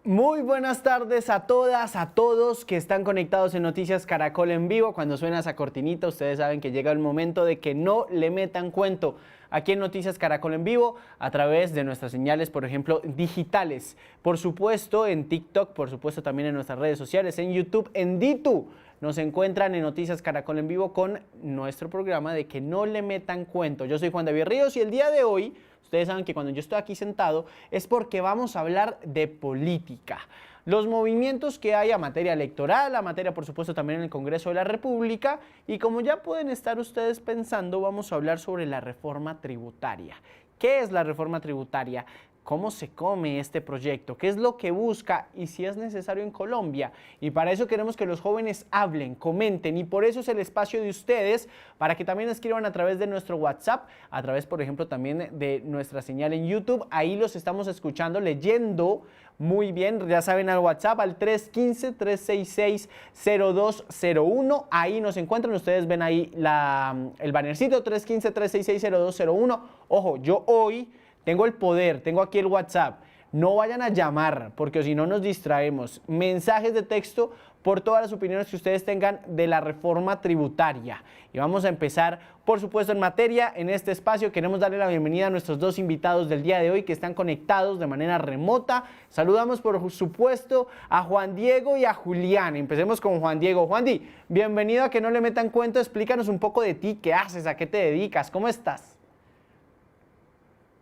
Muy buenas tardes a todas, a todos que están conectados en Noticias Caracol en vivo. Cuando suena esa cortinita, ustedes saben que llega el momento de que no le metan cuento aquí en Noticias Caracol en vivo a través de nuestras señales, por ejemplo, digitales. Por supuesto, en TikTok, por supuesto, también en nuestras redes sociales, en YouTube, en Ditu. Nos encuentran en Noticias Caracol en vivo con nuestro programa de que no le metan cuento. Yo soy Juan David Ríos y el día de hoy, ustedes saben que cuando yo estoy aquí sentado es porque vamos a hablar de política. Los movimientos que hay a materia electoral, a materia por supuesto también en el Congreso de la República, y como ya pueden estar ustedes pensando, vamos a hablar sobre la reforma tributaria. ¿Qué es la reforma tributaria? ¿Cómo se come este proyecto? ¿Qué es lo que busca? Y si es necesario en Colombia. Y para eso queremos que los jóvenes hablen, comenten. Y por eso es el espacio de ustedes, para que también escriban a través de nuestro WhatsApp, a través, por ejemplo, también de nuestra señal en YouTube. Ahí los estamos escuchando, leyendo muy bien. Ya saben, al WhatsApp, al 315-366-0201. Ahí nos encuentran. Ustedes ven ahí el bannercito, 315-366-0201. Ojo, yo hoy tengo el poder, tengo aquí el WhatsApp. No vayan a llamar, porque si no nos distraemos. Mensajes de texto por todas las opiniones que ustedes tengan de la reforma tributaria. Y vamos a empezar, por supuesto, en materia. En este espacio queremos darle la bienvenida a nuestros dos invitados del día de hoy que están conectados de manera remota. Saludamos, por supuesto, a Juan Diego y a Julián. Empecemos con Juan Diego. Juan Di, bienvenido a Que No Le Metan Cuento. Explícanos un poco de ti, qué haces, a qué te dedicas, cómo estás.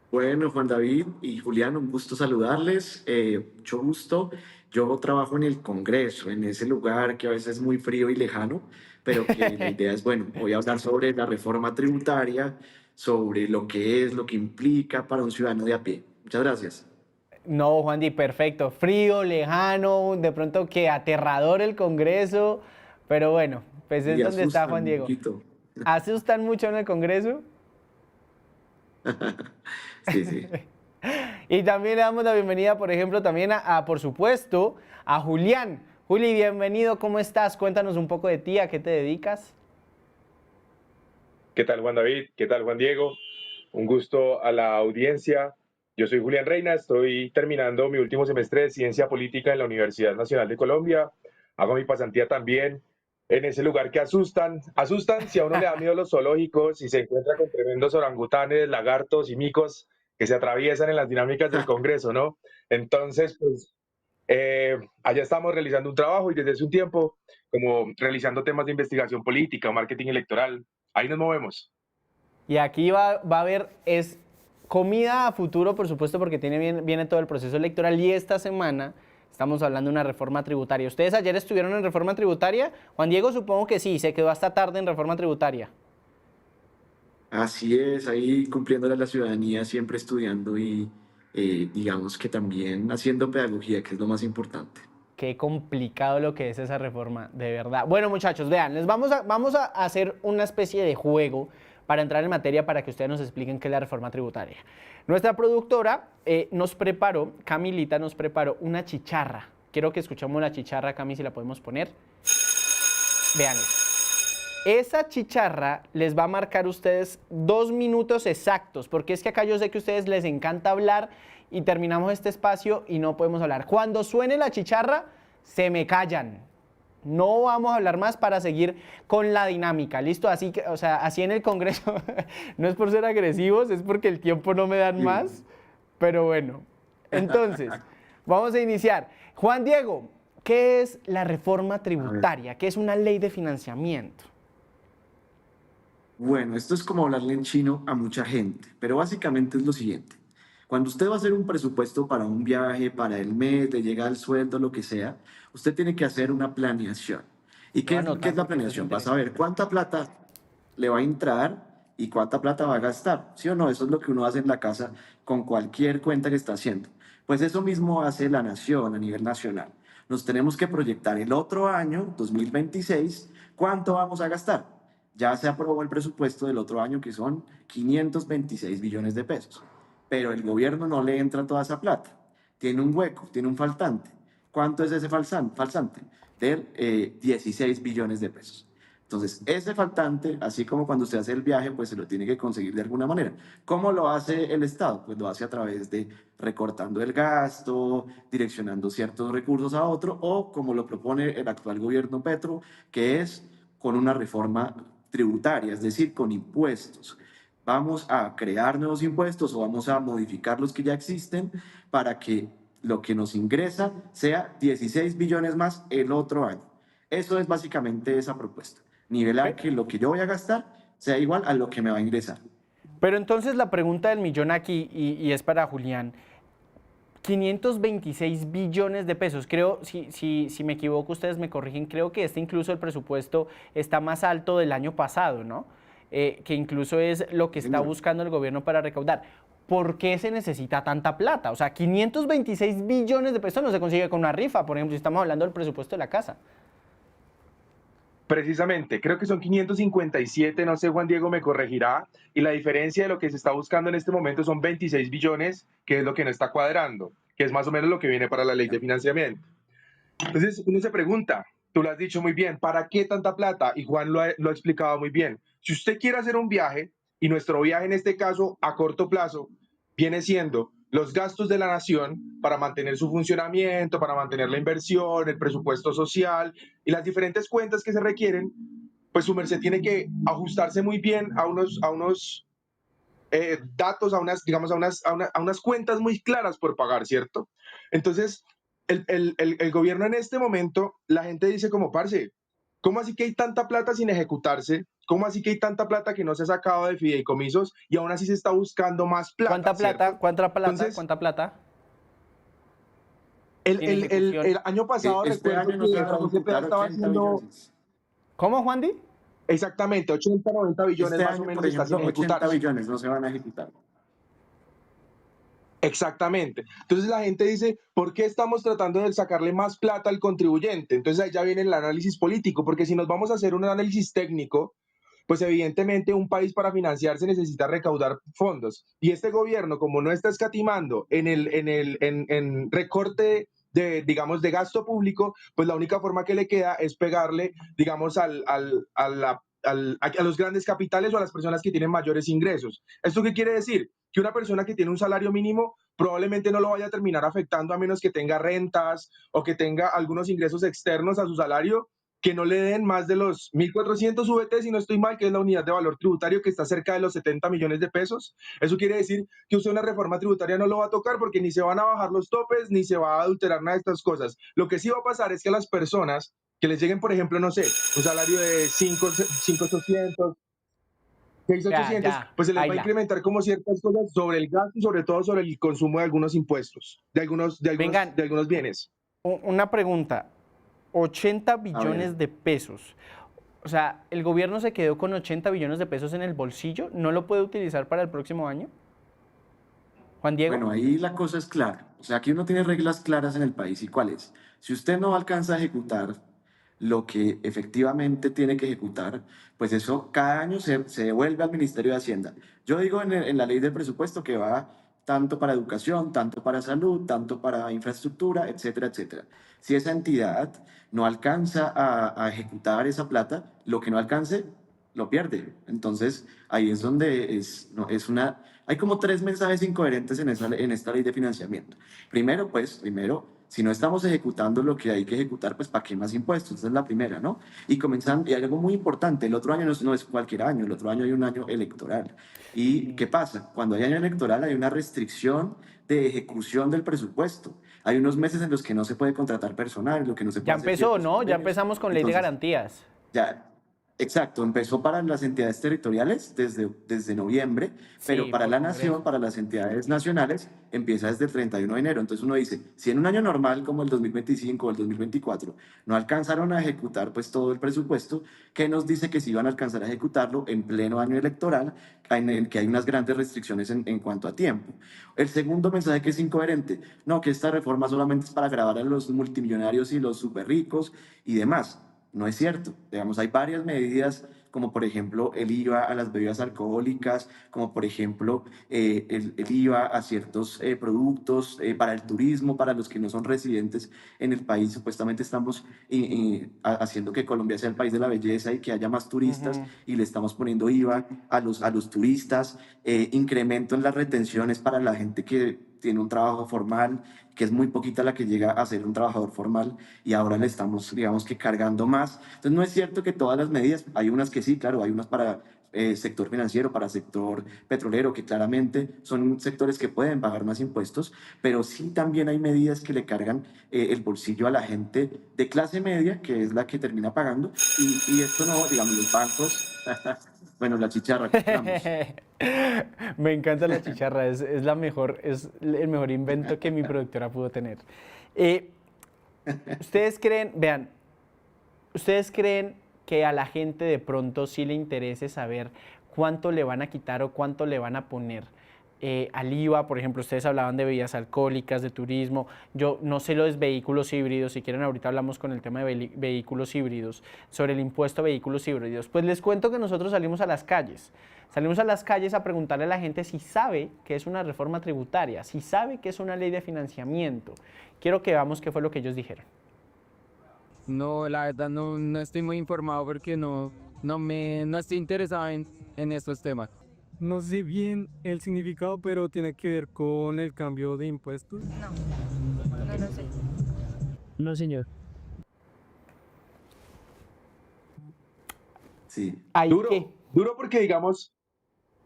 Bueno, Juan David y Julián, un gusto saludarles, mucho gusto. Yo trabajo en el Congreso, en ese lugar que a veces es muy frío y lejano, pero que la idea es, bueno, voy a hablar sobre la reforma tributaria, sobre lo que es, lo que implica para un ciudadano de a pie. Muchas gracias. No, Juan Di, perfecto. Frío, lejano, de pronto que aterrador el Congreso, pero bueno, pues es Y donde está asustan Juan un Diego. poquito. ¿Asustan mucho en el Congreso? Sí, sí. Y también le damos la bienvenida, por ejemplo, también por supuesto, a Julián. Juli, bienvenido, ¿cómo estás? Cuéntanos un poco de ti, ¿a qué te dedicas? ¿Qué tal, Juan David? ¿Qué tal, Juan Diego? Un gusto a la audiencia. Yo soy Julián Reina, estoy terminando mi último semestre de Ciencia Política en la Universidad Nacional de Colombia. Hago mi pasantía también en ese lugar que asustan si a uno le da miedo los zoológicos y se encuentra con tremendos orangutanes, lagartos y micos que se atraviesan en las dinámicas del Congreso, ¿no? Entonces, pues, allá estamos realizando un trabajo y desde hace un tiempo como realizando temas de investigación política, marketing electoral. Ahí nos movemos. Y aquí va a haber, es comida a futuro, por supuesto, porque viene todo el proceso electoral y esta semana estamos hablando de una reforma tributaria. ¿Ustedes ayer estuvieron en reforma tributaria? Juan Diego, supongo que sí, se quedó hasta tarde en reforma tributaria. Así es, ahí cumpliéndole a la ciudadanía, siempre estudiando y digamos que también haciendo pedagogía, que es lo más importante. Qué complicado lo que es esa reforma, de verdad. Bueno, muchachos, vean, vamos a hacer una especie de juego para entrar en materia para que ustedes nos expliquen qué es la reforma tributaria. Nuestra productora nos preparó, Camilita nos preparó una chicharra. Quiero que escuchemos la chicharra, Cami, si la podemos poner. Vean. Esa chicharra les va a marcar a ustedes 2 minutos exactos, porque es que acá yo sé que a ustedes les encanta hablar y terminamos este espacio y no podemos hablar. Cuando suene la chicharra, se me callan. No vamos a hablar más para seguir con la dinámica, ¿listo? Así que, o sea, así en el Congreso, no es por ser agresivos, es porque el tiempo no me dan más, pero bueno. Entonces, vamos a iniciar. Juan Diego, ¿qué es la reforma A ver. tributaria? ¿Qué es una ley de financiamiento? Bueno, esto es como hablarle en chino a mucha gente, pero básicamente es lo siguiente. Cuando usted va a hacer un presupuesto para un viaje, para el mes, le llega el sueldo, lo que sea, usted tiene que hacer una planeación. ¿Y Lo voy a qué anotar es la porque esto es planeación? Vas a ver interesante. cuánta plata le va a entrar y cuánta plata va a gastar. ¿Sí o no? Eso es lo que uno hace en la casa con cualquier cuenta que está haciendo. Pues eso mismo hace la nación a nivel nacional. Nos tenemos que proyectar el otro año, 2026, cuánto vamos a gastar. Ya se aprobó el presupuesto del otro año, que son 526 billones de pesos. Pero el gobierno no le entra toda esa plata. Tiene un hueco, tiene un faltante. ¿Cuánto es ese falsante? De 16 billones de pesos. Entonces, ese faltante, así como cuando usted hace el viaje, pues se lo tiene que conseguir de alguna manera. ¿Cómo lo hace el Estado? Pues lo hace a través de recortando el gasto, direccionando ciertos recursos a otro, o como lo propone el actual gobierno Petro, que es con una reforma tributaria, es decir, con impuestos. Vamos a crear nuevos impuestos o vamos a modificar los que ya existen para que lo que nos ingresa sea 16 billones más el otro año. Eso es básicamente esa propuesta. Nivelar Pe- que lo que yo voy a gastar sea igual a lo que me va a ingresar. Pero entonces la pregunta del millón aquí, y es para Julián, 526 billones de pesos. Creo, si me equivoco, ustedes me corrigen, creo que incluso el presupuesto está más alto del año pasado, ¿no? Que incluso es lo que está Señor. buscando el gobierno para recaudar. ¿Por qué se necesita tanta plata? O sea, 526 billones de pesos no se consigue con una rifa, por ejemplo, si estamos hablando del presupuesto de la casa. Precisamente, creo que son 557, no sé, Juan Diego me corregirá, y la diferencia de lo que se está buscando en este momento son 26 billones, que es lo que no está cuadrando, que es más o menos lo que viene para la ley de financiamiento. Entonces, uno se pregunta, tú lo has dicho muy bien, ¿para qué tanta plata? Y Juan lo ha explicado muy bien. Si usted quiere hacer un viaje, y nuestro viaje en este caso a corto plazo viene siendo los gastos de la nación para mantener su funcionamiento, para mantener la inversión, el presupuesto social y las diferentes cuentas que se requieren, pues su merced tiene que ajustarse muy bien a unos datos, digamos, a unas cuentas muy claras por pagar, ¿cierto? Entonces, el gobierno en este momento, la gente dice como, parce, ¿cómo así que hay tanta plata sin ejecutarse? ¿Cómo así que hay tanta plata que no se ha sacado de fideicomisos y aún así se está buscando más plata, ¿Cuánta plata? ¿cierto? ¿Cuánta plata? Entonces, ¿Cuánta plata? el, Sin el, el, ejecución. el año pasado Este recuerdo año no se que van a la UCP ejecutar estaba 80 haciendo billones. ¿Cómo, Juan Di? exactamente 80, 90 billones Este más o año, por menos está ejemplo, sin 80 ejecutarse. billones no se van a ejecutar. Exactamente. Entonces la gente dice, ¿por qué estamos tratando de sacarle más plata al contribuyente? Entonces ahí ya viene el análisis político, porque si nos vamos a hacer un análisis técnico, pues evidentemente un país para financiarse necesita recaudar fondos. Y este gobierno, como no está escatimando en recorte de, digamos, de gasto público, pues la única forma que le queda es pegarle, digamos, a los grandes capitales o a las personas que tienen mayores ingresos. ¿Esto qué quiere decir? Que una persona que tiene un salario mínimo probablemente no lo vaya a terminar afectando a menos que tenga rentas o que tenga algunos ingresos externos a su salario que no le den más de los 1.400 VT, si no estoy mal, que es la unidad de valor tributario, que está cerca de los 70 millones de pesos. Eso quiere decir que usted una reforma tributaria no lo va a tocar porque ni se van a bajar los topes, ni se va a adulterar nada de estas cosas. Lo que sí va a pasar es que a las personas que les lleguen, por ejemplo, no sé, un salario de 5.800, Ya, 6.800, ya, pues se les va a baila. incrementar como ciertas cosas sobre el gasto y sobre todo sobre el consumo de algunos impuestos, Vengan, de algunos bienes. una pregunta. 80 A ver, billones de pesos. O sea, ¿el gobierno se quedó con 80 billones de pesos en el bolsillo? ¿No lo puede utilizar para el próximo año? Juan Diego. bueno, ahí la cosa es clara. O sea, aquí uno tiene reglas claras en el país. ¿Y cuáles? Si usted no alcanza a ejecutar lo que efectivamente tiene que ejecutar, pues eso cada año se devuelve al Ministerio de Hacienda. Yo digo en la ley del presupuesto que va tanto para educación, tanto para salud, tanto para infraestructura, etcétera, etcétera. Si esa entidad no alcanza a ejecutar esa plata, lo que no alcance lo pierde. Entonces, ahí es donde no, es una... Hay como tres mensajes incoherentes en esta ley de financiamiento. Primero, si no estamos ejecutando lo que hay que ejecutar, pues ¿para qué más impuestos? Esa es la primera, ¿no? Y comenzando, y algo muy importante, el otro año no es cualquier año, el otro año hay un año electoral. ¿Y qué pasa? Cuando hay año electoral hay una restricción de ejecución del presupuesto. Hay unos meses en los que no se puede contratar personal, en los que no se Ya puede hacer empezó, ciertos ¿no? Ya convenios. empezamos con ley de Entonces, garantías. ya, exacto, empezó para las entidades territoriales desde noviembre, pero Sí, para por la nación, Congreso. para las entidades nacionales, empieza desde el 31 de enero. Entonces uno dice, si en un año normal como el 2025 o el 2024 no alcanzaron a ejecutar pues todo el presupuesto, ¿qué nos dice que si van a alcanzar a ejecutarlo en pleno año electoral, en el que hay unas grandes restricciones en cuanto a tiempo? El segundo mensaje que es incoherente, no, que esta reforma solamente es para grabar a los multimillonarios y los súper ricos y demás. No es cierto. Digamos, hay varias medidas como por ejemplo el IVA a las bebidas alcohólicas, como por ejemplo el IVA a ciertos productos para el turismo, para los que no son residentes en el país. Supuestamente estamos haciendo que Colombia sea el país de la belleza y que haya más turistas Ujú. y le estamos poniendo IVA a los turistas, incremento en las retenciones para la gente que tiene un trabajo formal, que es muy poquita la que llega a ser un trabajador formal y ahora le estamos, digamos que cargando más. Entonces no es cierto que todas las medidas, hay unas que sí, claro, hay unas para sector financiero, para sector petrolero, que claramente son sectores que pueden pagar más impuestos, pero sí también hay medidas que le cargan el bolsillo a la gente de clase media, que es la que termina pagando, y esto no, digamos, los bancos, bueno, la chicharra, compramos. Me encanta la chicharra, es la mejor, es el mejor invento que mi productora pudo tener. Eh, ¿Ustedes creen, vean, ustedes creen que a la gente de pronto sí le interese saber cuánto le van a quitar o cuánto le van a poner al IVA? Por ejemplo, ustedes hablaban de bebidas alcohólicas, de turismo. Yo no sé los vehículos híbridos. Si quieren, ahorita hablamos con el tema de vehículos híbridos, sobre el impuesto a vehículos híbridos. Pues les cuento que nosotros salimos a las calles. Salimos a las calles a preguntarle a la gente si sabe que es una reforma tributaria, si sabe que es una ley de financiamiento. Quiero que veamos qué fue lo que ellos dijeron. No, la verdad no estoy muy informado porque no estoy interesado en estos temas. No sé bien el significado, pero tiene que ver con el cambio de impuestos. No lo sé. No, señor. Sí. ¿Ahí Duro, qué? duro porque digamos,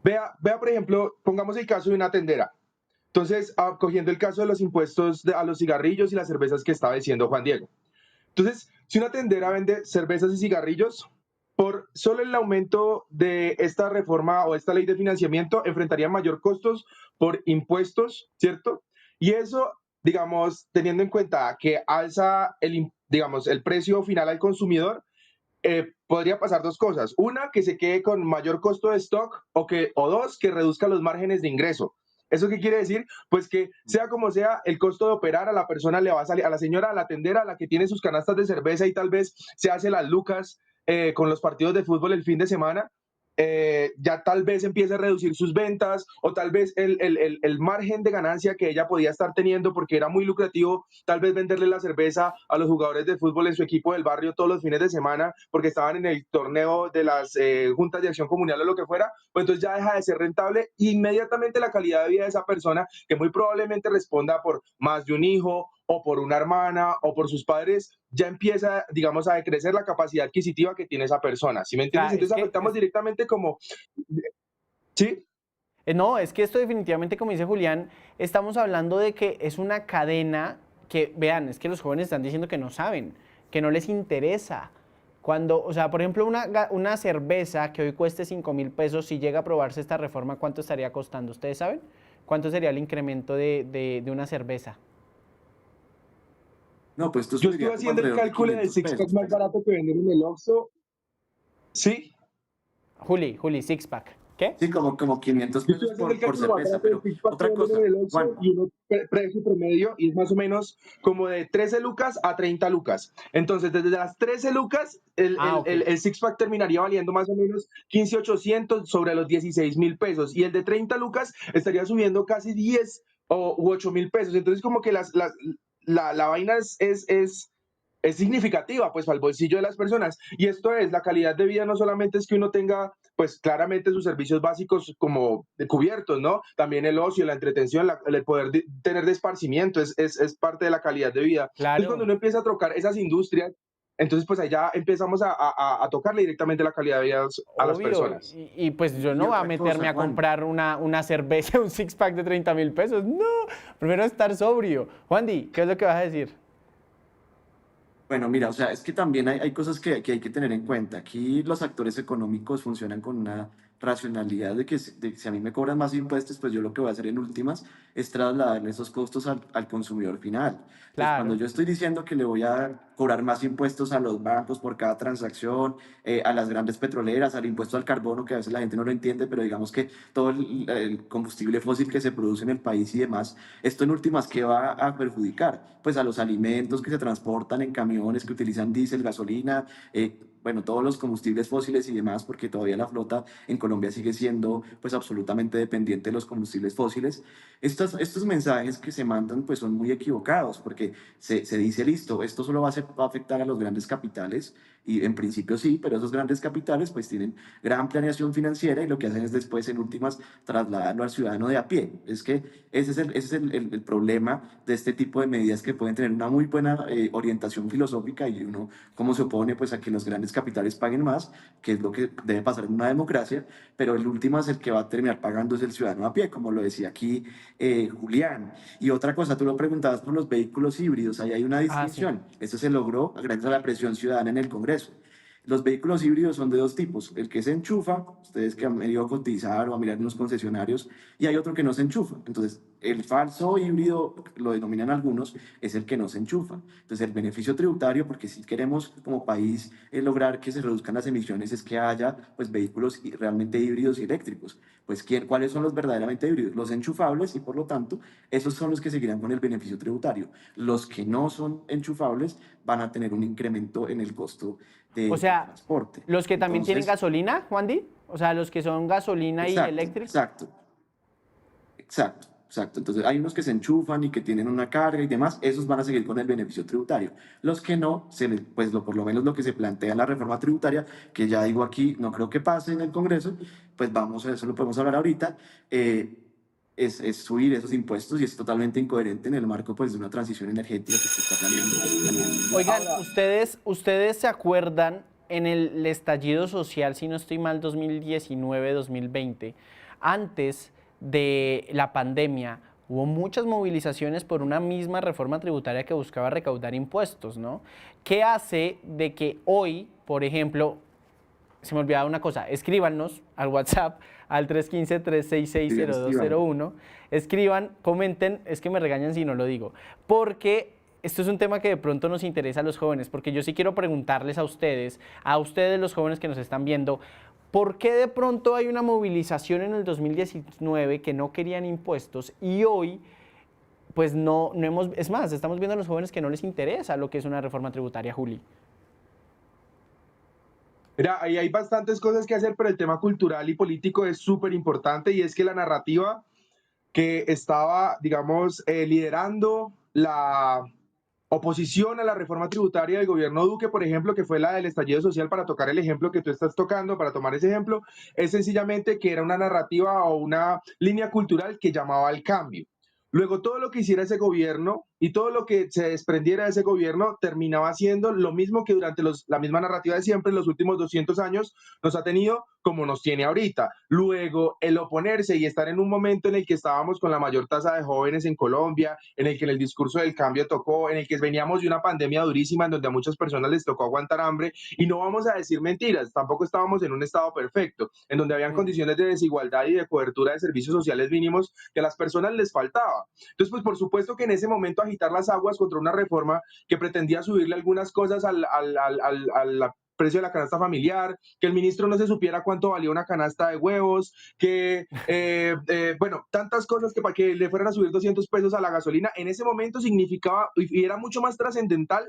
vea por ejemplo, pongamos el caso de una tendera. Entonces, cogiendo el caso de los impuestos a los cigarrillos y las cervezas que estaba diciendo Juan Diego. Entonces, si una tendera vende cervezas y cigarrillos, por solo el aumento de esta reforma o esta ley de financiamiento, enfrentaría mayor costos por impuestos, ¿cierto? Y eso, digamos, teniendo en cuenta que alza digamos, el precio final al consumidor, podría pasar dos cosas. Una, que se quede con mayor costo de stock o dos, que reduzca los márgenes de ingreso. ¿Eso qué quiere decir? Pues que sea como sea, el costo de operar a la persona le va a salir, a la señora, a la tendera, a la que tiene sus canastas de cerveza y tal vez se hace las lucas con los partidos de fútbol el fin de semana, ya tal vez empiece a reducir sus ventas o tal vez el margen de ganancia que ella podía estar teniendo porque era muy lucrativo tal vez venderle la cerveza a los jugadores de fútbol en su equipo del barrio todos los fines de semana porque estaban en el torneo de las juntas de acción comunal o lo que fuera, pues entonces ya deja de ser rentable e inmediatamente la calidad de vida de esa persona que muy probablemente responda por más de un hijo o por una hermana o por sus padres, ya empieza, digamos, a decrecer la capacidad adquisitiva que tiene esa persona, ¿sí me O sea, entiendes? Entonces afectamos directamente como, ¿sí? No, es que esto definitivamente, como dice Julián, estamos hablando de que es una cadena que, vean, es que los jóvenes están diciendo que no saben, que no les interesa. Cuando, o sea, por ejemplo, una cerveza que hoy cueste 5.000 pesos, si llega a aprobarse esta reforma, ¿cuánto estaría costando? ¿Ustedes saben? ¿Cuánto sería el incremento de una cerveza? No, pues esto Yo estuve subiría como haciendo el alrededor de cálculo del 500 six-pack pesos. más barato que venden en el Oxxo, ¿sí? Juli, six pack. ¿Qué? Sí, como 500 Yo estoy pesos haciendo el por cálculo más cerveza, barato del pero six-pack que otra venden cosa, en el Oxxo Juan, y uno precio promedio y es más o menos como de 13 lucas a 30 lucas. Entonces, desde las 13 lucas, Ah, ok. el six-pack terminaría valiendo más o menos 15.800 sobre los 16.000 pesos y el de 30 lucas estaría subiendo casi 10 u 8.000 pesos. Entonces, como que la vaina es significativa pues para el bolsillo de las personas y esto es la calidad de vida. No solamente es que uno tenga pues claramente sus servicios básicos como cubiertos, ¿no? También el ocio, la entretención, el poder tener de esparcimiento es parte de la calidad de vida. Entonces cuando Claro, uno empieza a trocar esas industrias, entonces pues allá empezamos a tocarle directamente la calidad de vida a las obvio. personas. Y pues yo y no voy a otra meterme cosa, a Juan. comprar una cerveza, un six pack de 30.000 pesos. No, primero estar sobrio. Juan Di, ¿qué es lo que vas a decir? Bueno, mira, o sea, es que también hay cosas que hay que tener en cuenta. Aquí los actores económicos funcionan con una racionalidad de que, de que si a mí me cobran más impuestos, pues yo lo que voy a hacer en últimas es trasladar esos costos al consumidor final. Entonces, cuando Claro. yo estoy diciendo que le voy a cobrar más impuestos a los bancos por cada transacción, a las grandes petroleras, al impuesto al carbono, que a veces la gente no lo entiende, pero digamos que todo el combustible fósil que se produce en el país y demás, esto en últimas, ¿qué va a perjudicar? Pues a los alimentos que se transportan en camiones que utilizan diésel, gasolina, bueno, todos los combustibles fósiles y demás, porque todavía la flota en Colombia sigue siendo pues absolutamente dependiente de los combustibles fósiles. Estos mensajes que se mandan pues son muy equivocados, porque se dice, listo, esto solo va a afectar a los grandes capitales, y en principio sí, pero esos grandes capitales pues tienen gran planeación financiera y lo que hacen es después, en últimas, trasladarlo al ciudadano de a pie. Es que ese es el problema de este tipo de medidas, que pueden tener una muy buena orientación filosófica, y uno cómo se opone pues a que los grandes capitales paguen más, que es lo que debe pasar en una democracia, pero el último es el que va a terminar pagando es el ciudadano a pie, como lo decía aquí Julián. Y otra cosa, tú lo preguntabas por los vehículos híbridos, ahí hay una Ah, sí. distinción. Esto se logró gracias a la presión ciudadana en el Congreso. Los vehículos híbridos son de dos tipos: el que se enchufa, ustedes que han ido a cotizar o a mirar en los concesionarios, y hay otro que no se enchufa. Entonces, el falso híbrido, lo denominan algunos, es el que no se enchufa. Entonces, el beneficio tributario, porque si queremos como país lograr que se reduzcan las emisiones, es que haya pues vehículos realmente híbridos y eléctricos. Pues, ¿cuáles son los verdaderamente híbridos? Los enchufables, y por lo tanto, esos son los que seguirán con el beneficio tributario. Los que no son enchufables van a tener un incremento en el costo O de sea, transporte. los que también tienen Entonces, gasolina, Juan Di, o sea, los que son gasolina y eléctrico. Exacto. Entonces, hay unos que se enchufan y que tienen una carga y demás, esos van a seguir con el beneficio tributario. Los que no, pues por lo menos lo que se plantea en la reforma tributaria, que ya digo aquí, no creo que pase en el Congreso, pues vamos a eso, lo podemos hablar ahorita, es subir esos impuestos, y es totalmente incoherente en el marco pues de una transición energética que se está planeando. Oigan, ¿ustedes se acuerdan en el estallido social, si no estoy mal, 2019-2020, antes de la pandemia, hubo muchas movilizaciones por una misma reforma tributaria que buscaba recaudar impuestos, ¿no? ¿Qué hace de que hoy, por ejemplo, se me olvidaba una cosa, escríbanos al WhatsApp al 315-366-0201, escriban, comenten, es que me regañan si no lo digo, porque esto es un tema que de pronto nos interesa a los jóvenes, porque yo sí quiero preguntarles a ustedes los jóvenes que nos están viendo, ¿por qué de pronto hay una movilización en el 2019 que no querían impuestos y hoy pues no hemos, es más, estamos viendo a los jóvenes que no les interesa lo que es una reforma tributaria, Juli? Mira, ahí hay bastantes cosas que hacer, pero el tema cultural y político es súper importante, y es que la narrativa que estaba, digamos, liderando la oposición a la reforma tributaria del gobierno Duque, por ejemplo, que fue la del estallido social, para tocar el ejemplo que tú estás tocando, para tomar ese ejemplo, es sencillamente que era una narrativa o una línea cultural que llamaba al cambio. Luego, todo lo que hiciera ese gobierno y todo lo que se desprendiera de ese gobierno terminaba siendo lo mismo que durante la misma narrativa de siempre en los últimos 200 años nos ha tenido, como nos tiene ahorita. Luego, el oponerse y estar en un momento en el que estábamos con la mayor tasa de jóvenes en Colombia, en el que en el discurso del cambio tocó, en el que veníamos de una pandemia durísima en donde a muchas personas les tocó aguantar hambre, y no vamos a decir mentiras, tampoco estábamos en un estado perfecto, en donde habían condiciones de desigualdad y de cobertura de servicios sociales mínimos que a las personas les faltaba. Entonces, pues por supuesto que en ese momento agitar las aguas contra una reforma que pretendía subirle algunas cosas al precio de la canasta familiar, que el ministro no se supiera cuánto valía una canasta de huevos, que, bueno, tantas cosas, que para que le fueran a subir 200 pesos a la gasolina, en ese momento significaba, y era mucho más trascendental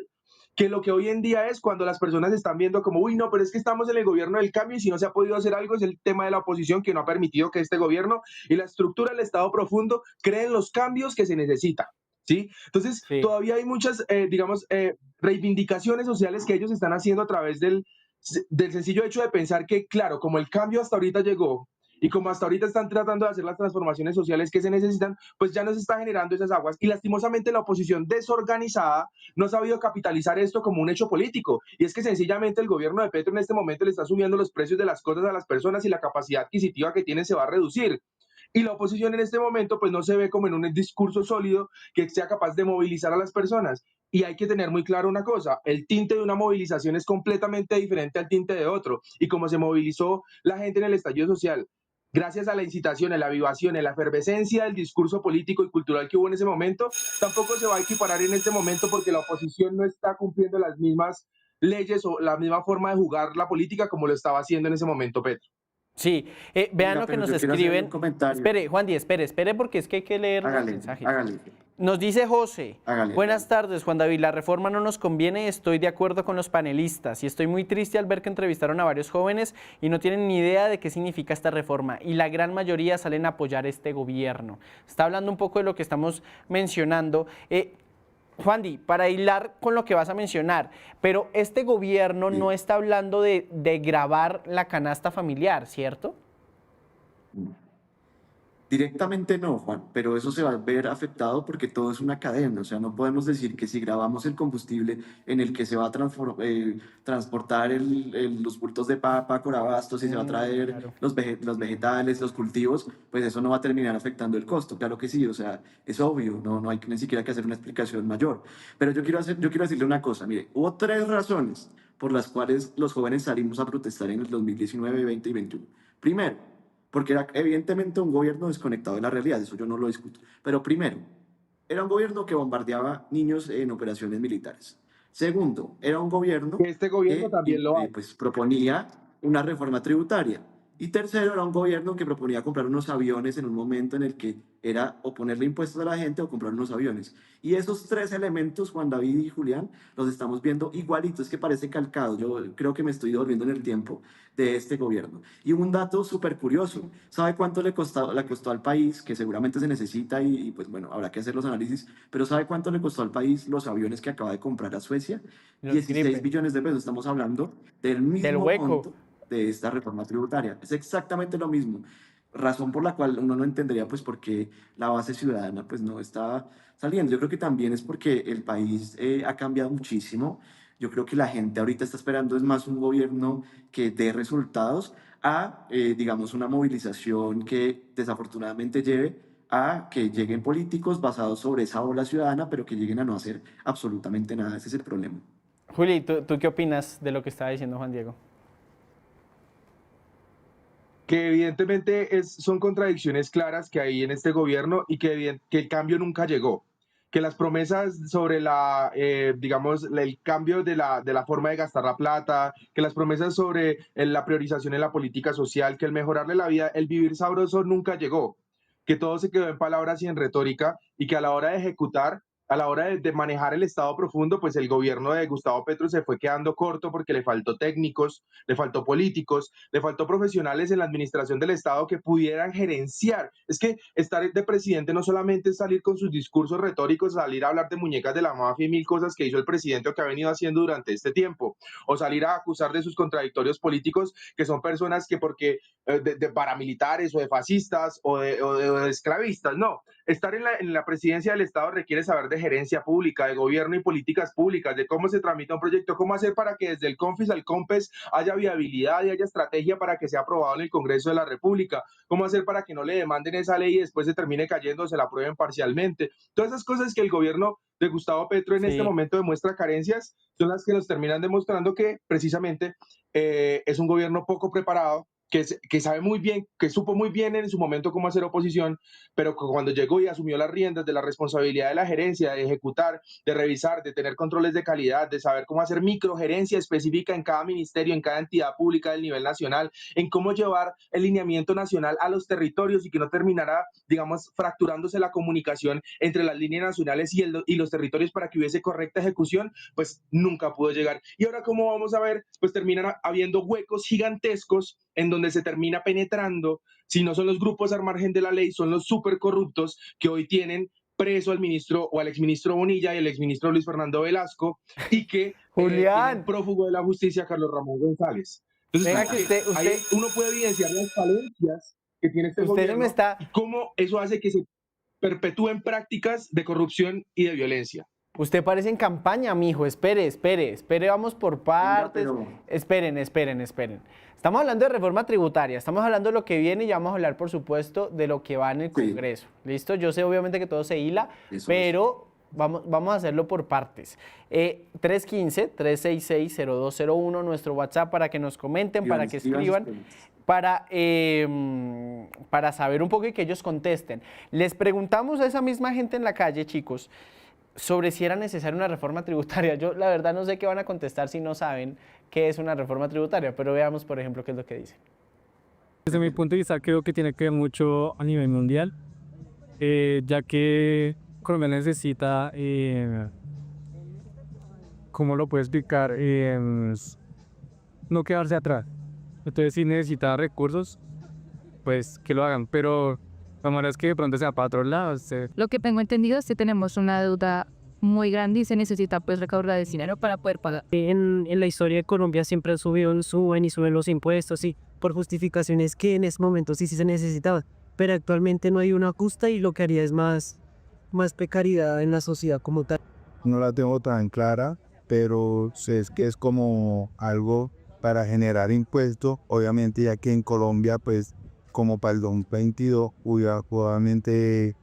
que lo que hoy en día es, cuando las personas están viendo como, uy, no, pero es que estamos en el gobierno del cambio y si no se ha podido hacer algo es el tema de la oposición, que no ha permitido que este gobierno y la estructura del Estado profundo creen los cambios que se necesitan. ¿Sí? Entonces, Sí. todavía hay muchas, digamos, reivindicaciones sociales que ellos están haciendo a través del sencillo hecho de pensar que, claro, como el cambio hasta ahorita llegó y como hasta ahorita están tratando de hacer las transformaciones sociales que se necesitan, pues ya no se está generando esas aguas. Y lastimosamente la oposición desorganizada no ha sabido capitalizar esto como un hecho político. Y es que sencillamente el gobierno de Petro en este momento le está subiendo los precios de las cosas a las personas y la capacidad adquisitiva que tienen se va a reducir. Y la oposición en este momento pues no se ve como en un discurso sólido que sea capaz de movilizar a las personas. Y hay que tener muy claro una cosa, el tinte de una movilización es completamente diferente al tinte de otro. Y como se movilizó la gente en el estallido social, gracias a la incitación, a la avivación, a la efervescencia del discurso político y cultural que hubo en ese momento, tampoco se va a equiparar en este momento, porque la oposición no está cumpliendo las mismas leyes o la misma forma de jugar la política como lo estaba haciendo en ese momento Petro. Sí, vean Venga, lo que pero nos yo quiero hacerle escriben. un comentario. Espere, Juan Di, espere, porque es que hay que leer los Hágale, mensajes. hágale. Nos dice José, Hágale. buenas tardes Juan David, la reforma no nos conviene, estoy de acuerdo con los panelistas y estoy muy triste al ver que entrevistaron a varios jóvenes y no tienen ni idea de qué significa esta reforma y la gran mayoría salen a apoyar este gobierno. Está hablando un poco de lo que estamos mencionando. Juan Di, para hilar con lo que vas a mencionar, pero este gobierno Sí. no está hablando de gravar la canasta familiar, ¿cierto? Directamente no, Juan, pero eso se va a ver afectado porque todo es una cadena. O sea, no podemos decir que si grabamos el combustible en el que se va a transportar los bultos de papa, corabastos, y se va a traer Claro. los vegetales, los cultivos, pues eso no va a terminar afectando el costo. Claro que sí, o sea, es obvio, no hay ni siquiera que hacer una explicación mayor. Pero yo quiero decirle una cosa, mire, hubo 3 razones por las cuales los jóvenes salimos a protestar en el 2019, 20 y 21. Primero, porque era evidentemente un gobierno desconectado de la realidad, eso yo no lo discuto. Pero primero, era un gobierno que bombardeaba niños en operaciones militares. Segundo, era un gobierno Este gobierno que también lo hace. pues, proponía una reforma tributaria. Y tercero, era un gobierno que proponía comprar unos aviones en un momento en el que era o ponerle impuestos a la gente o comprar unos aviones. Y esos 3 elementos, Juan David y Julián, los estamos viendo igualitos, que parece calcado. Yo creo que me estoy devolviendo en el tiempo de este gobierno. Y un dato súper curioso, ¿sabe cuánto le costó al país? Que seguramente se necesita pues bueno, habrá que hacer los análisis, pero ¿sabe cuánto le costó al país los aviones que acaba de comprar a Suecia? Los 16 Gripen. billones de pesos, estamos hablando del Del mismo hueco. monto de esta reforma tributaria. Es exactamente lo mismo. Razón por la cual uno no entendería pues por qué la base ciudadana pues no está saliendo. Yo creo que también es porque el país ha cambiado muchísimo. Yo creo que la gente ahorita está esperando es más un gobierno que dé resultados a, digamos, una movilización que desafortunadamente lleve a que lleguen políticos basados sobre esa ola ciudadana, pero que lleguen a no hacer absolutamente nada. Ese es el problema. Juli, ¿tú qué opinas de lo que estaba diciendo Juan Diego? Que evidentemente son contradicciones claras que hay en este gobierno y que el cambio nunca llegó. Que las promesas sobre digamos, el cambio de la forma de gastar la plata, que las promesas sobre la priorización en la política social, que el mejorarle la vida, el vivir sabroso nunca llegó. Que todo se quedó en palabras y en retórica y que a la hora de ejecutar, a la hora de manejar el Estado profundo, pues el gobierno de Gustavo Petro se fue quedando corto porque le faltó técnicos, le faltó políticos, le faltó profesionales en la administración del Estado que pudieran gerenciar. Es que estar de presidente no solamente es salir con sus discursos retóricos, salir a hablar de muñecas de la mafia y mil cosas que hizo el presidente o que ha venido haciendo durante este tiempo, o salir a acusar de sus contradictorios políticos, que son personas que porque de paramilitares o de fascistas o de esclavistas, no. Estar en la presidencia del Estado requiere saber de gerencia pública, de gobierno y políticas públicas, de cómo se tramita un proyecto, cómo hacer para que desde el CONFIS al COMPES haya viabilidad y haya estrategia para que sea aprobado en el Congreso de la República, cómo hacer para que no le demanden esa ley y después se termine cayendo o se la aprueben parcialmente. Todas esas cosas que el gobierno de Gustavo Petro en este momento demuestra carencias son las que nos terminan demostrando que precisamente es un gobierno poco preparado, que sabe muy bien, que supo muy bien en su momento cómo hacer oposición, pero que cuando llegó y asumió las riendas de la responsabilidad de la gerencia, de ejecutar, de revisar, de tener controles de calidad, de saber cómo hacer microgerencia específica en cada ministerio, en cada entidad pública del nivel nacional, en cómo llevar el lineamiento nacional a los territorios y que no terminara, digamos, fracturándose la comunicación entre las líneas nacionales y los territorios para que hubiese correcta ejecución, pues nunca pudo llegar. Y ahora, como vamos a ver, pues terminan habiendo huecos gigantescos en donde se termina penetrando, si no son los grupos al margen de la ley, son los súper corruptos que hoy tienen preso al ministro o al exministro Bonilla y al exministro Luis Fernando Velasco y que tienen prófugo de la justicia Carlos Ramón González. Entonces, venga, que ahí uno puede evidenciar las falencias que tiene este gobierno y cómo eso hace que se perpetúen prácticas de corrupción y de violencia. Usted parece en campaña, mijo. Espere, vamos por partes. Venga, Esperen. Estamos hablando de reforma tributaria, estamos hablando de lo que viene y ya vamos a hablar, por supuesto, de lo que va en el Congreso. ¿Listo? Yo sé obviamente que todo se hila, pero vamos a hacerlo por partes. 315-366-0201, nuestro WhatsApp para que nos comenten, para que escriban, para saber un poco y que ellos contesten. Les preguntamos a esa misma gente en la calle, chicos, sobre si era necesaria una reforma tributaria. Yo la verdad no sé qué van a contestar si no saben qué es una reforma tributaria, pero veamos, por ejemplo, qué es lo que dicen. Desde mi punto de vista creo que tiene que ver mucho a nivel mundial, ya que Colombia necesita, ¿cómo lo puedo explicar? No quedarse atrás. Entonces, si necesita recursos, pues que lo hagan. Pero lo malo es que de pronto sea para otros lados. Lo que tengo entendido es que tenemos una deuda muy grande y se necesita pues recaudar el dinero para poder pagar. En la historia de Colombia siempre suben y suben los impuestos, sí, por justificaciones que en ese momento sí se necesitaban. Pero actualmente no hay una justa y lo que haría es más precariedad en la sociedad como tal. No la tengo tan clara, pero sé que es como algo para generar impuestos. Obviamente, ya que en Colombia, pues, como para el 2022, obviamente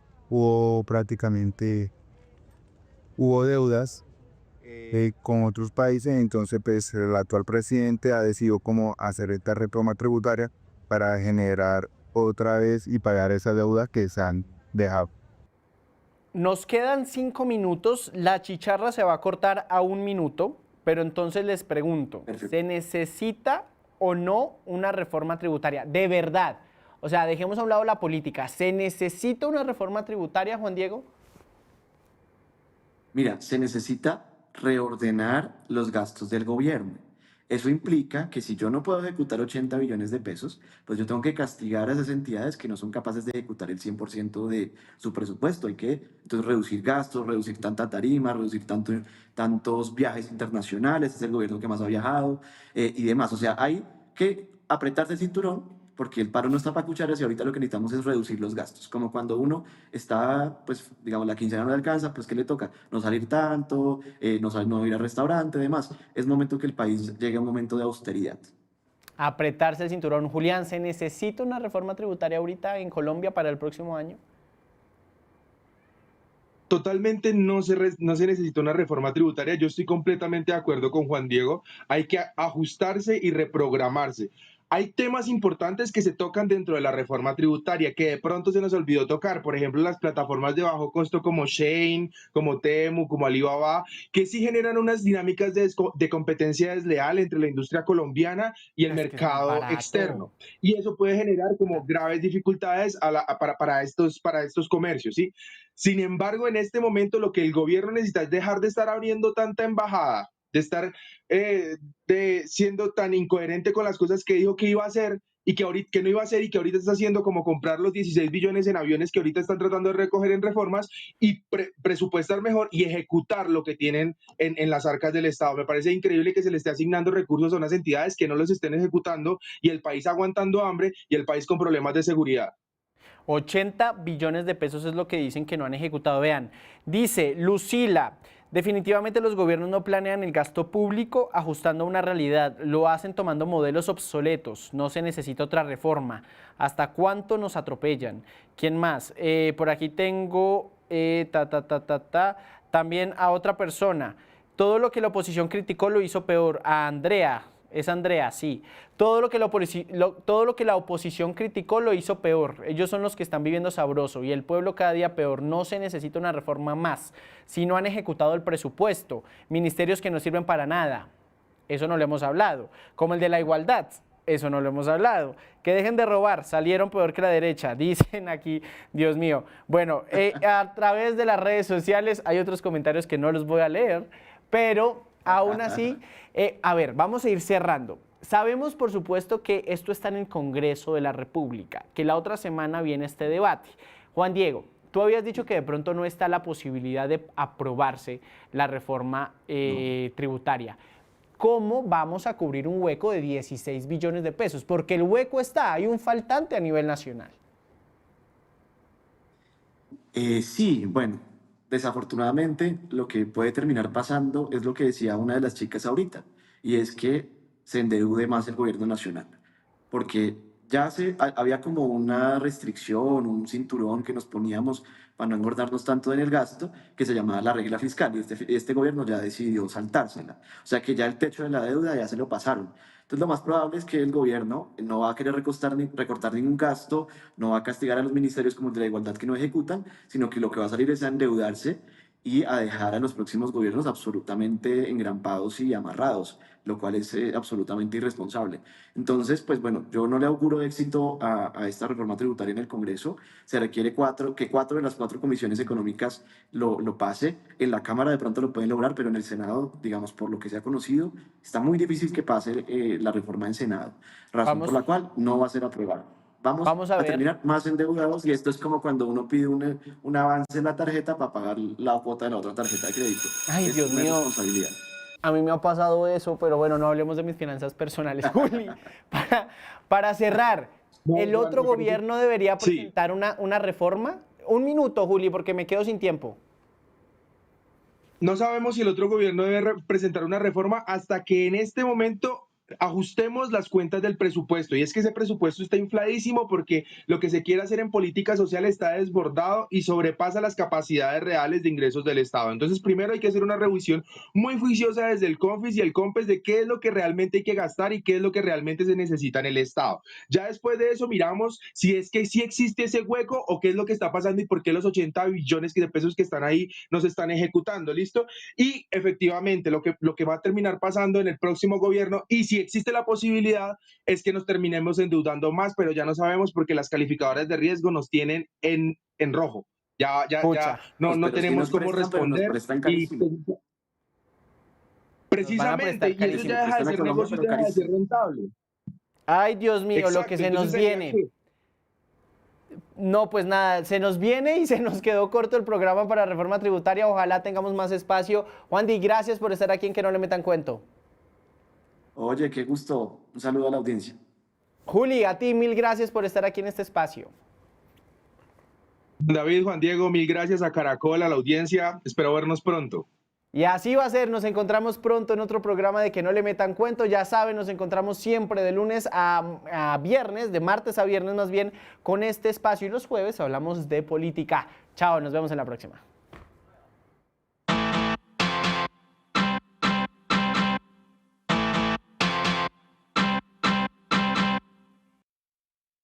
hubo deudas con otros países. Entonces, pues, el actual presidente ha decidido como hacer esta reforma tributaria para generar otra vez y pagar esas deudas que se han dejado. Nos quedan 5 minutos, la chicharra se va a cortar a 1 minuto, pero entonces les pregunto, Perfecto. ¿se necesita o no una reforma tributaria? De verdad, o sea, dejemos a un lado la política, ¿se necesita una reforma tributaria, Juan Diego? Mira, se necesita reordenar los gastos del gobierno. Eso implica que si yo no puedo ejecutar 80 billones de pesos, pues yo tengo que castigar a esas entidades que no son capaces de ejecutar el 100% de su presupuesto. Hay que entonces reducir gastos, reducir tanta tarima, reducir tantos viajes internacionales, es el gobierno que más ha viajado y demás. O sea, hay que apretarse el cinturón porque el paro no está para cucharas y ahorita lo que necesitamos es reducir los gastos. Como cuando uno está, pues, digamos, la quincena no le alcanza, pues, ¿qué le toca? No salir tanto, no ir al restaurante, demás. Es momento que el país llegue a un momento de austeridad. Apretarse el cinturón. Julián, ¿se necesita una reforma tributaria ahorita en Colombia para el próximo año? Totalmente no se necesita una reforma tributaria. Yo estoy completamente de acuerdo con Juan Diego. Hay que ajustarse y reprogramarse. Hay temas importantes que se tocan dentro de la reforma tributaria que de pronto se nos olvidó tocar. Por ejemplo, las plataformas de bajo costo como Shein, como Temu, como Alibaba, que sí generan unas dinámicas de competencia desleal entre la industria colombiana y el Es que es muy mercado barato. externo. Y eso puede generar como graves dificultades para estos comercios, ¿sí? Sin embargo, en este momento lo que el gobierno necesita es dejar de estar abriendo tanta embajada, de estar siendo tan incoherente con las cosas que dijo que iba a hacer y que no iba a hacer y que ahorita está haciendo, como comprar los 16 billones en aviones que ahorita están tratando de recoger en reformas y presupuestar mejor y ejecutar lo que tienen en las arcas del Estado. Me parece increíble que se le esté asignando recursos a unas entidades que no los estén ejecutando y el país aguantando hambre y el país con problemas de seguridad. 80 billones de pesos es lo que dicen que no han ejecutado. Vean, dice Lucila, definitivamente los gobiernos no planean el gasto público ajustando a una realidad, lo hacen tomando modelos obsoletos, no se necesita otra reforma. ¿Hasta cuánto nos atropellan? ¿Quién más? Por aquí tengo también a otra persona. Todo lo que la oposición criticó lo hizo peor. A Andrea. Es Andrea, sí. Todo lo que la oposición criticó lo hizo peor. Ellos son los que están viviendo sabroso y el pueblo cada día peor. No se necesita una reforma más. Si no han ejecutado el presupuesto, ministerios que no sirven para nada. Eso no lo hemos hablado. Como el de la igualdad. Eso no lo hemos hablado. Que dejen de robar, salieron peor que la derecha, dicen aquí, Dios mío. Bueno, a través de las redes sociales hay otros comentarios que no los voy a leer, pero aún así, a ver, vamos a ir cerrando. Sabemos, por supuesto, que esto está en el Congreso de la República, que la otra semana viene este debate. Juan Diego, tú habías dicho que de pronto no está la posibilidad de aprobarse la reforma tributaria. ¿Cómo vamos a cubrir un hueco de 16 billones de pesos? Porque el hueco está, hay un faltante a nivel nacional. Sí, bueno, desafortunadamente lo que puede terminar pasando es lo que decía una de las chicas ahorita, y es que se endeude más el gobierno nacional, porque ya había como una restricción, un cinturón que nos poníamos para no engordarnos tanto en el gasto, que se llamaba la regla fiscal, y este gobierno ya decidió saltársela. O sea que ya el techo de la deuda ya se lo pasaron. Entonces lo más probable es que el gobierno no va a querer recortar ningún gasto, no va a castigar a los ministerios como el de la igualdad que no ejecutan, sino que lo que va a salir es a endeudarse y a dejar a los próximos gobiernos absolutamente engrampados y amarrados, lo cual es absolutamente irresponsable. Entonces, pues bueno, yo no le auguro éxito a esta reforma tributaria en el Congreso. Se requiere que 4 de las 4 comisiones económicas lo pase. En la Cámara de pronto lo pueden lograr, pero en el Senado, digamos, por lo que se ha conocido, está muy difícil que pase la reforma en Senado, razón Vamos. por la cual no va a ser aprobada. Vamos a a ver. terminar más endeudados y esto es como cuando uno pide un avance en la tarjeta para pagar la cuota de la otra tarjeta de crédito. Ay, Es Dios una mío. responsabilidad. A mí me ha pasado eso, pero bueno, no hablemos de mis finanzas personales. Juli, para cerrar, ¿el otro gobierno debería presentar una reforma? Un minuto, Juli, porque me quedo sin tiempo. No sabemos si el otro gobierno debe presentar una reforma hasta que en este momento ajustemos las cuentas del presupuesto. Y es que ese presupuesto está infladísimo porque lo que se quiere hacer en política social está desbordado y sobrepasa las capacidades reales de ingresos del Estado. Entonces, primero hay que hacer una revisión muy juiciosa desde el CONFIS y el COMPES de qué es lo que realmente hay que gastar y qué es lo que realmente se necesita en el Estado. Ya después de eso miramos si es que sí existe ese hueco o qué es lo que está pasando y por qué los 80 billones de pesos que están ahí no se están ejecutando, ¿listo? Y efectivamente lo que va a terminar pasando en el próximo gobierno, y si existe la posibilidad, es que nos terminemos endeudando más, pero ya no sabemos porque las calificadoras de riesgo nos tienen en rojo. Ya Pucha. no Pero sí tenemos nos cómo prestan, pero nos responder. prestan Y carísimo. Nos van a precisamente, prestar y eso carísimo. ya deja de Prestan a ser Colombia, negocio y pero deja de ser carísimo. rentable. Ay, Dios mío, lo que se nos entonces sería viene. que- No, pues nada, se nos viene y se nos quedó corto el programa para reforma tributaria. Ojalá tengamos más espacio. Juan Di, gracias por estar aquí en Que No Le Metan Cuento. Oye, qué gusto. Un saludo a la audiencia. Juli, a ti mil gracias por estar aquí en este espacio. David, Juan Diego, mil gracias a Caracol, a la audiencia. Espero vernos pronto. Y así va a ser, nos encontramos pronto en otro programa de Que No Le Metan Cuento. Ya saben, nos encontramos siempre de lunes a viernes, de martes a viernes más bien, con este espacio. Y los jueves hablamos de política. Chao, nos vemos en la próxima.